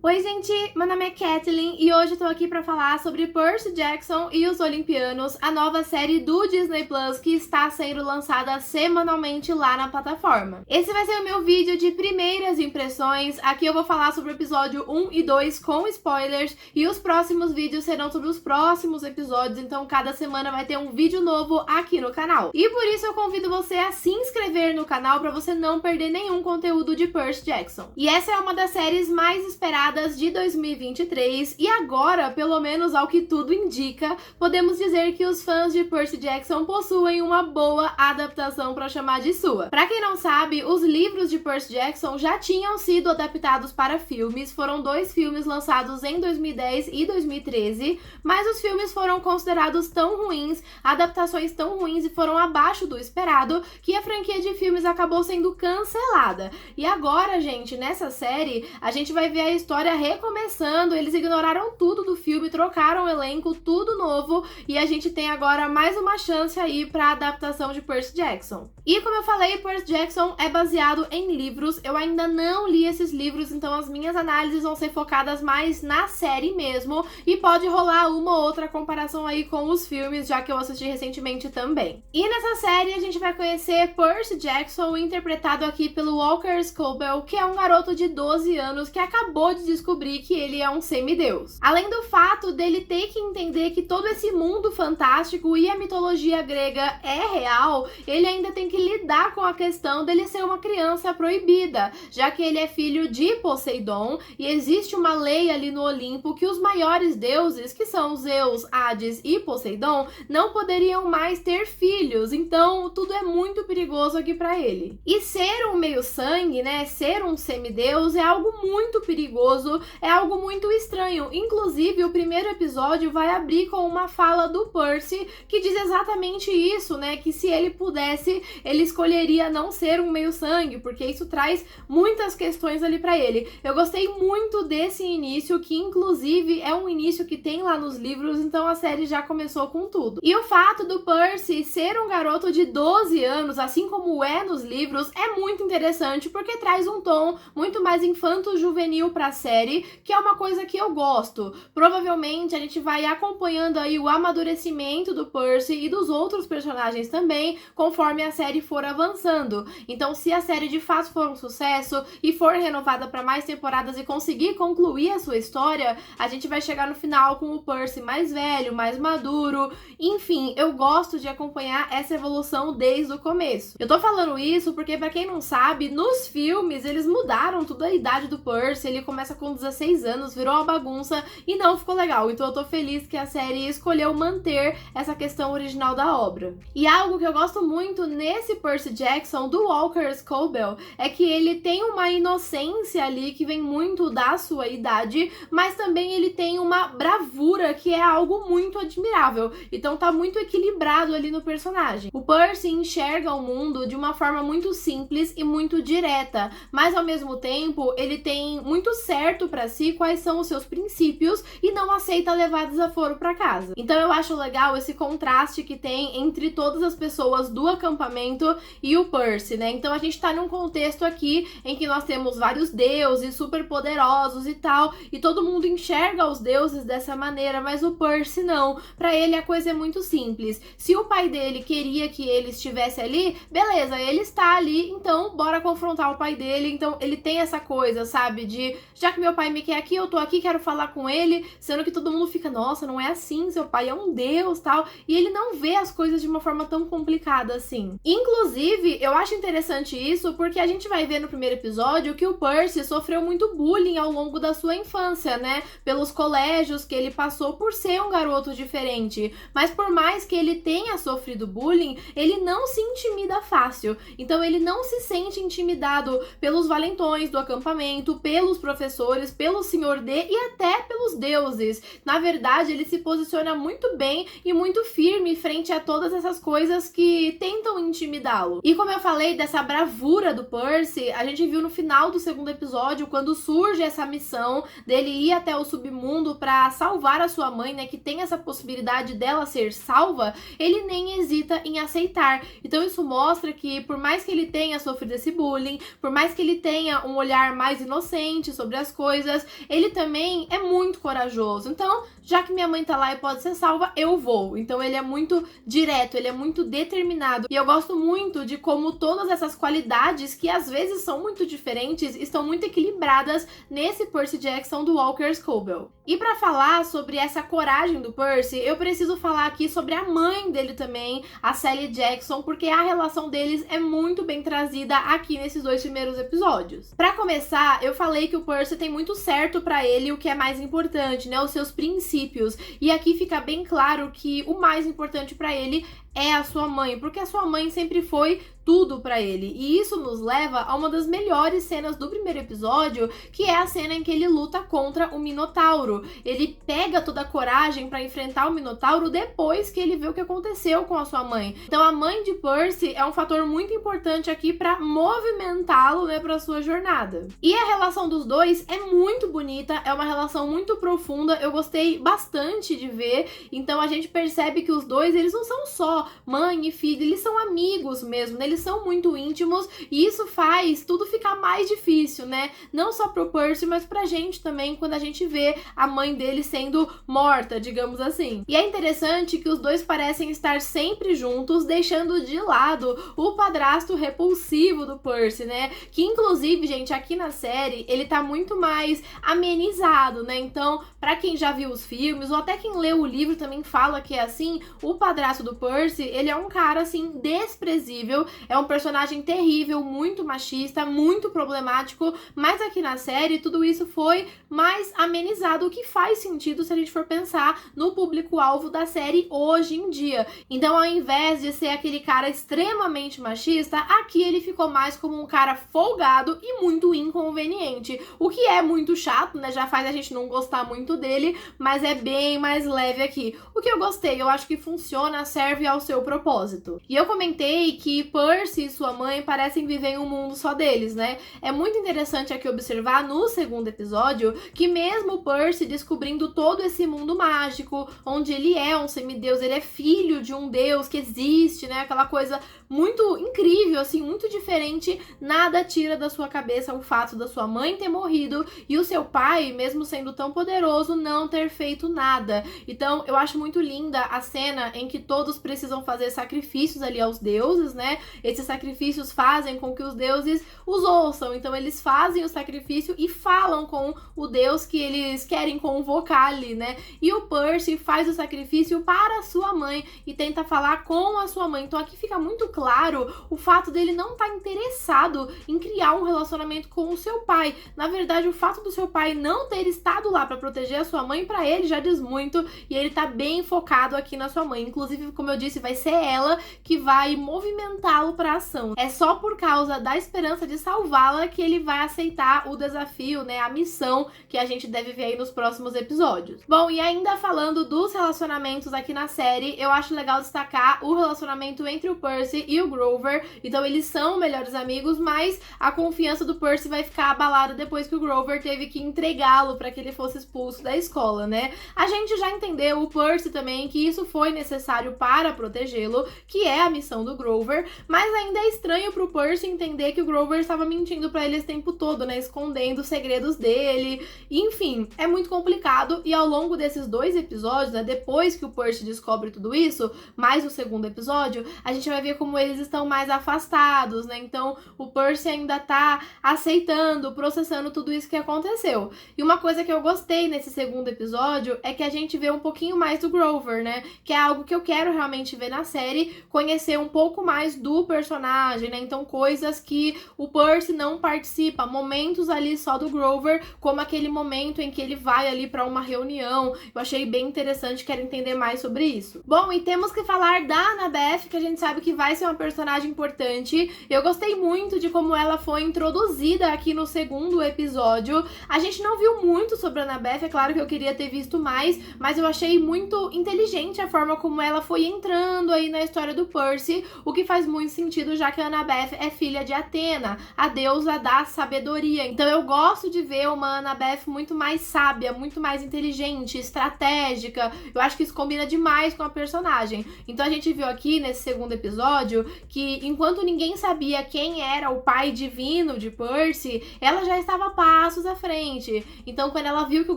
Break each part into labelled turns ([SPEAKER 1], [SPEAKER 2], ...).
[SPEAKER 1] Oi gente, meu nome é Kathleen e hoje eu tô aqui pra falar sobre Percy Jackson e os Olimpianos, a nova série do Disney Plus que está sendo lançada semanalmente lá na plataforma. Esse vai ser o meu vídeo de primeiras impressões, aqui eu vou falar sobre o episódio 1 e 2 com spoilers e os próximos vídeos serão sobre os próximos episódios, então cada semana vai ter um vídeo novo aqui no canal. E por isso eu convido você a se inscrever no canal pra você não perder nenhum conteúdo de Percy Jackson. E essa é uma das séries mais esperadas de 2023 e agora, pelo menos ao que tudo indica, podemos dizer que os fãs de Percy Jackson possuem uma boa adaptação para chamar de sua. Para quem não sabe, os livros de Percy Jackson já tinham sido adaptados para filmes, foram 2 filmes lançados em 2010 e 2013, mas os filmes foram considerados tão ruins, adaptações tão ruins e foram abaixo do esperado, que a franquia de filmes acabou sendo cancelada. E agora, gente, nessa série, a gente vai ver a história recomeçando, eles ignoraram tudo do filme, trocaram o elenco, tudo novo, e a gente tem agora mais uma chance aí pra adaptação de Percy Jackson. E como eu falei, Percy Jackson é baseado em livros, eu ainda não li esses livros, então as minhas análises vão ser focadas mais na série mesmo, e pode rolar uma ou outra comparação aí com os filmes, já que eu assisti recentemente também. E nessa série a gente vai conhecer Percy Jackson, interpretado aqui pelo Walker Scobell, que é um garoto de 12 anos que acabou de descobrir que ele é um semideus. Além do fato dele ter que entender que todo esse mundo fantástico e a mitologia grega é real, ele ainda tem que lidar com a questão dele ser uma criança proibida, já que ele é filho de Poseidon e existe uma lei ali no Olimpo que os maiores deuses, que são Zeus, Hades e Poseidon, não poderiam mais ter filhos, então tudo é muito perigoso aqui pra ele. E ser um meio-sangue, né, ser um semideus é algo muito perigoso, é algo muito estranho. Inclusive, o primeiro episódio vai abrir com uma fala do Percy que diz exatamente isso, né? Que se ele pudesse, ele escolheria não ser um meio-sangue, porque isso traz muitas questões ali pra ele. Eu gostei muito desse início, que inclusive é um início que tem lá nos livros, então a série já começou com tudo. E o fato do Percy ser um garoto de 12 anos, assim como é nos livros, é muito interessante, porque traz um tom muito mais infanto-juvenil pra série, que é uma coisa que eu gosto. Provavelmente a gente vai acompanhando aí o amadurecimento do Percy e dos outros personagens também, conforme a série for avançando. Então, se a série de fato for um sucesso e for renovada para mais temporadas e conseguir concluir a sua história, a gente vai chegar no final com o Percy mais velho, mais maduro. Enfim, eu gosto de acompanhar essa evolução desde o começo. Eu tô falando isso porque, pra quem não sabe, nos filmes eles mudaram toda a idade do Percy, ele começa com 16 anos, virou uma bagunça e não ficou legal. Então eu tô feliz que a série escolheu manter essa questão original da obra. E algo que eu gosto muito nesse Percy Jackson, do Walker Scobell, é que ele tem uma inocência ali que vem muito da sua idade, mas também ele tem uma bravura que é algo muito admirável. Então tá muito equilibrado ali no personagem. O Percy enxerga o mundo de uma forma muito simples e muito direta, mas ao mesmo tempo ele tem muito certo pra si quais são os seus princípios e não aceita levar desaforo pra casa. Então eu acho legal esse contraste que tem entre todas as pessoas do acampamento e o Percy, né? Então a gente tá num contexto aqui em que nós temos vários deuses super poderosos e tal, e todo mundo enxerga os deuses dessa maneira, mas o Percy não. Pra ele a coisa é muito simples. Se o pai dele queria que ele estivesse ali, beleza, ele está ali, então bora confrontar o pai dele. Então ele tem essa coisa, sabe, de já que meu pai me quer aqui, eu tô aqui, quero falar com ele, sendo que todo mundo fica, nossa, não é assim, seu pai é um deus, tal, e ele não vê as coisas de uma forma tão complicada assim. Inclusive, eu acho interessante isso, porque a gente vai ver no primeiro episódio que o Percy sofreu muito bullying ao longo da sua infância, né, pelos colégios que ele passou por ser um garoto diferente, mas por mais que ele tenha sofrido bullying, ele não se intimida fácil, então ele não se sente intimidado pelos valentões do acampamento, pelos professores, pelo Senhor D e até pelos deuses. Na verdade, ele se posiciona muito bem e muito firme frente a todas essas coisas que tentam intimidá-lo. E como eu falei dessa bravura do Percy, a gente viu no final do segundo episódio, quando surge essa missão dele ir até o submundo pra salvar a sua mãe, né, que tem essa possibilidade dela ser salva, ele nem hesita em aceitar. Então isso mostra que, por mais que ele tenha sofrido esse bullying, por mais que ele tenha um olhar mais inocente sobre as coisas, ele também é muito corajoso. Então, já que minha mãe tá lá e pode ser salva, eu vou. Então ele é muito direto, ele é muito determinado. E eu gosto muito de como todas essas qualidades, que às vezes são muito diferentes, estão muito equilibradas nesse Percy Jackson do Walker Scobell. E pra falar sobre essa coragem do Percy, eu preciso falar aqui sobre a mãe dele também, a Sally Jackson, porque a relação deles é muito bem trazida aqui nesses 2 primeiros episódios. Pra começar, eu falei que o Percy tem muito certo pra ele o que é mais importante, né? Os seus princípios. E aqui fica bem claro que o mais importante pra ele é a sua mãe, porque a sua mãe sempre foi tudo pra ele. E isso nos leva a uma das melhores cenas do primeiro episódio, que é a cena em que ele luta contra o Minotauro. Ele pega toda a coragem pra enfrentar o Minotauro depois que ele vê o que aconteceu com a sua mãe. Então a mãe de Percy é um fator muito importante aqui pra movimentá-lo, né, pra sua jornada. E a relação dos dois é muito bonita, é uma relação muito profunda, eu gostei bastante de ver. Então a gente percebe que os dois, eles não são só mãe e filho, eles são amigos mesmo, né? Eles são muito íntimos e isso faz tudo ficar mais difícil, né? Não só pro Percy, mas pra gente também, quando a gente vê a mãe dele sendo morta, digamos assim. E é interessante que os dois parecem estar sempre juntos, deixando de lado o padrasto repulsivo do Percy, né? Que inclusive, gente, aqui na série, ele tá muito mais amenizado, né? Então, pra quem já viu os filmes, ou até quem leu o livro também fala que é assim, o padrasto do Percy, ele é um cara, assim, desprezível, é um personagem terrível, muito machista, muito problemático, mas aqui na série tudo isso foi mais amenizado, o que faz sentido se a gente for pensar no público-alvo da série hoje em dia. Então, ao invés de ser aquele cara extremamente machista, aqui ele ficou mais como um cara folgado e muito inconveniente, o que é muito chato, né? Já faz a gente não gostar muito dele, mas é bem mais leve aqui. O que eu gostei, eu acho que funciona, serve ao seu propósito. E eu comentei que Percy e sua mãe parecem viver em um mundo só deles, né? É muito interessante aqui observar no segundo episódio que mesmo Percy descobrindo todo esse mundo mágico, onde ele é um semideus, ele é filho de um deus que existe, né? Aquela coisa muito incrível, assim, muito diferente, nada tira da sua cabeça o fato da sua mãe ter morrido e o seu pai, mesmo sendo tão poderoso, não ter feito nada. Então, eu acho muito linda a cena em que todos precisam fazer sacrifícios ali aos deuses, né? Esses sacrifícios fazem com que os deuses os ouçam, então eles fazem o sacrifício e falam com o deus que eles querem convocar ali, né? E o Percy faz o sacrifício para a sua mãe e tenta falar com a sua mãe. Então aqui fica muito claro o fato dele não estar interessado em criar um relacionamento com o seu pai. Na verdade, o fato do seu pai não ter estado lá para proteger a sua mãe, para ele já diz muito, e ele tá bem focado aqui na sua mãe. Inclusive, como eu disse, vai ser ela que vai movimentá-lo para ação. É só por causa da esperança de salvá-la que ele vai aceitar o desafio, né, a missão que a gente deve ver aí nos próximos episódios. Bom, e ainda falando dos relacionamentos aqui na série, eu acho legal destacar o relacionamento entre o Percy e o Grover. Então eles são melhores amigos, mas a confiança do Percy vai ficar abalada depois que o Grover teve que entregá-lo para que ele fosse expulso da escola, né? A gente já entendeu, o Percy também, que isso foi necessário para protegê-lo, que é a missão do Grover, mas ainda é estranho pro Percy entender que o Grover estava mentindo pra ele esse tempo todo, né? Escondendo os segredos dele. Enfim, é muito complicado e ao longo desses 2 episódios, né? Depois que o Percy descobre tudo isso, mais o segundo episódio, a gente vai ver como eles estão mais afastados, né? Então, o Percy ainda tá aceitando, processando tudo isso que aconteceu. E uma coisa que eu gostei nesse segundo episódio é que a gente vê um pouquinho mais do Grover, né? Que é algo que eu quero realmente ver na série, conhecer um pouco mais do personagem, né? Então, coisas que o Percy não participa, momentos ali só do Grover, como aquele momento em que ele vai ali pra uma reunião. Eu achei bem interessante, quero entender mais sobre isso. Bom, e temos que falar da Annabeth, que a gente sabe que vai ser uma personagem importante. Eu gostei muito de como ela foi introduzida aqui no segundo episódio. A gente não viu muito sobre a Annabeth, é claro que eu queria ter visto mais, mas eu achei muito inteligente a forma como ela foi entrando aí na história do Percy, o que faz muito sentido, já que a Annabeth é filha de Atena, a deusa da sabedoria. Então eu gosto de ver uma Annabeth muito mais sábia, muito mais inteligente, estratégica. Eu acho que isso combina demais com a personagem. Então a gente viu aqui nesse segundo episódio que enquanto ninguém sabia quem era o pai divino de Percy, ela já estava passos à frente. Então quando ela viu que o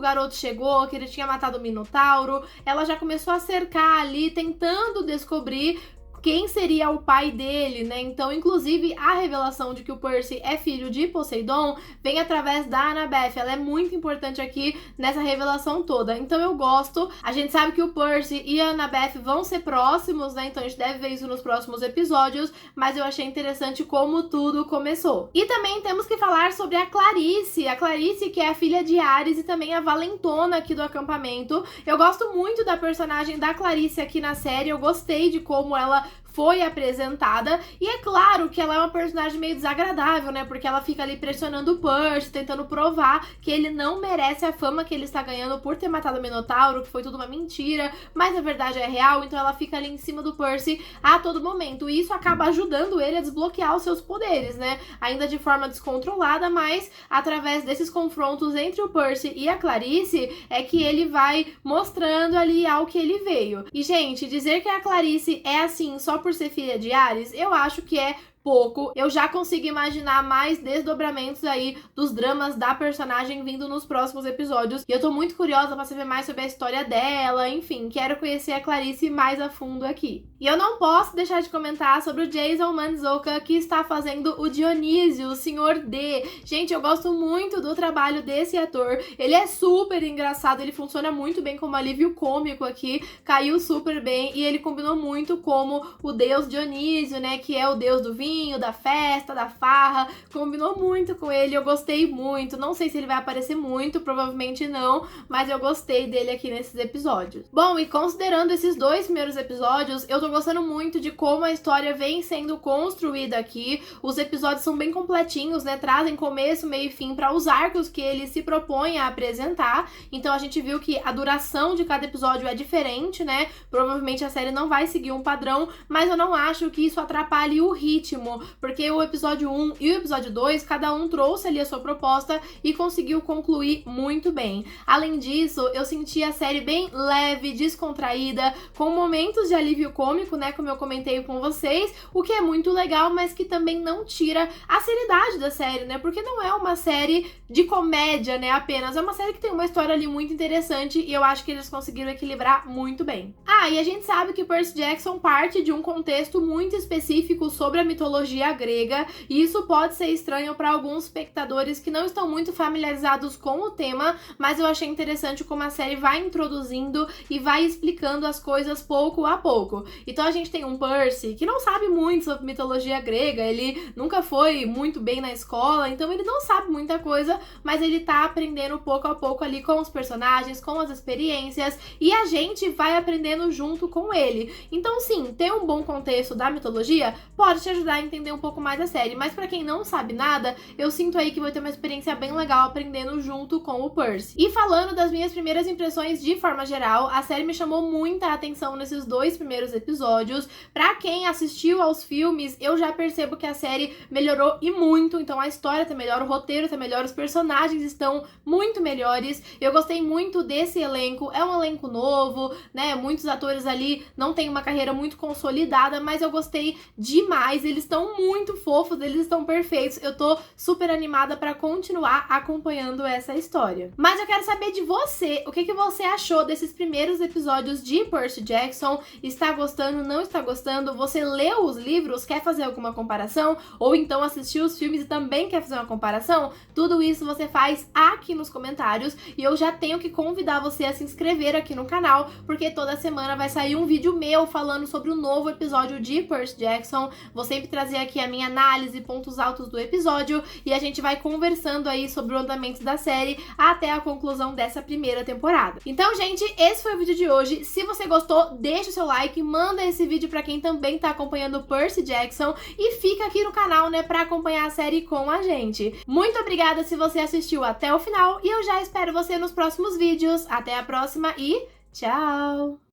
[SPEAKER 1] garoto chegou, que ele tinha matado o Minotauro, ela já começou a cercar ali, tentando descobrir quem seria o pai dele, né? Então, inclusive, a revelação de que o Percy é filho de Poseidon vem através da Annabeth. Ela é muito importante aqui nessa revelação toda. Então, eu gosto. A gente sabe que o Percy e a Annabeth vão ser próximos, né? Então, a gente deve ver isso nos próximos episódios. Mas eu achei interessante como tudo começou. E também temos que falar sobre a Clarice. A Clarice, que é a filha de Ares e também a valentona aqui do acampamento. Eu gosto muito da personagem da Clarice aqui na série. Eu gostei de como ela foi apresentada, e é claro que ela é uma personagem meio desagradável, né, porque ela fica ali pressionando o Percy, tentando provar que ele não merece a fama que ele está ganhando por ter matado o Minotauro, que foi tudo uma mentira, mas a verdade é real, então ela fica ali em cima do Percy a todo momento, e isso acaba ajudando ele a desbloquear os seus poderes, né, ainda de forma descontrolada, mas através desses confrontos entre o Percy e a Clarice, é que ele vai mostrando ali ao que ele veio. E, gente, dizer que a Clarice é assim só por ser filha de Ares, eu acho que é pouco. Eu já consigo imaginar mais desdobramentos aí dos dramas da personagem vindo nos próximos episódios. E eu tô muito curiosa pra saber mais sobre a história dela, enfim, quero conhecer a Clarice mais a fundo aqui. E eu não posso deixar de comentar sobre o Jason Mantzoukas, que está fazendo o Dionísio, o Sr. D. Gente, eu gosto muito do trabalho desse ator. Ele é super engraçado, ele funciona muito bem como alívio cômico aqui, caiu super bem e ele combinou muito como o deus Dionísio, né, que é o deus do vinho, da festa, da farra, combinou muito com ele, eu gostei muito. Não sei se ele vai aparecer muito, provavelmente não, mas eu gostei dele aqui nesses episódios. Bom, e considerando esses dois primeiros episódios, eu tô gostando muito de como a história vem sendo construída aqui. Os episódios são bem completinhos, né, trazem começo, meio e fim para os arcos que ele se propõe a apresentar. Então a gente viu que a duração de cada episódio é diferente, né, provavelmente a série não vai seguir um padrão, mas eu não acho que isso atrapalhe o ritmo, porque o episódio 1 e o episódio 2, cada um trouxe ali a sua proposta e conseguiu concluir muito bem. Além disso, eu senti a série bem leve, descontraída, com momentos de alívio cômico, né, como eu comentei com vocês, o que é muito legal, mas que também não tira a seriedade da série, né, porque não é uma série de comédia, né, apenas, é uma série que tem uma história ali muito interessante e eu acho que eles conseguiram equilibrar muito bem. Ah, e a gente sabe que Percy Jackson parte de um contexto muito específico sobre a mitologia grega, e isso pode ser estranho para alguns espectadores que não estão muito familiarizados com o tema, mas eu achei interessante como a série vai introduzindo e vai explicando as coisas pouco a pouco. Então a gente tem um Percy que não sabe muito sobre mitologia grega, ele nunca foi muito bem na escola, então ele não sabe muita coisa, mas ele tá aprendendo pouco a pouco ali com os personagens, com as experiências, e a gente vai aprendendo junto com ele. Então sim, ter um bom contexto da mitologia pode te ajudar a entender um pouco mais a série, mas pra quem não sabe nada, eu sinto aí que vai ter uma experiência bem legal aprendendo junto com o Percy. E falando das minhas primeiras impressões de forma geral, a série me chamou muita atenção nesses dois primeiros episódios. Pra quem assistiu aos filmes, eu já percebo que a série melhorou e muito, então a história tá melhor, o roteiro tá melhor, os personagens estão muito melhores. Eu gostei muito desse elenco, é um elenco novo, né, muitos atores ali não têm uma carreira muito consolidada, mas eu gostei demais, eles estão muito fofos, eles estão perfeitos, eu tô super animada pra continuar acompanhando essa história. Mas eu quero saber de você, o que você achou desses primeiros episódios de Percy Jackson? Está gostando, não está gostando? Você leu os livros, quer fazer alguma comparação? Ou então assistiu os filmes e também quer fazer uma comparação? Tudo isso você faz aqui nos comentários, e eu já tenho que convidar você a se inscrever aqui no canal, porque toda semana vai sair um vídeo meu falando sobre o novo episódio de Percy Jackson. Vou sempre trazer aqui a minha análise, pontos altos do episódio, e a gente vai conversando aí sobre o andamento da série até a conclusão dessa primeira temporada. Então, gente, esse foi o vídeo de hoje. Se você gostou, deixa o seu like, manda esse vídeo pra quem também tá acompanhando Percy Jackson e fica aqui no canal, né, pra acompanhar a série com a gente. Muito obrigada se você assistiu até o final e eu já espero você nos próximos vídeos. Até a próxima e tchau!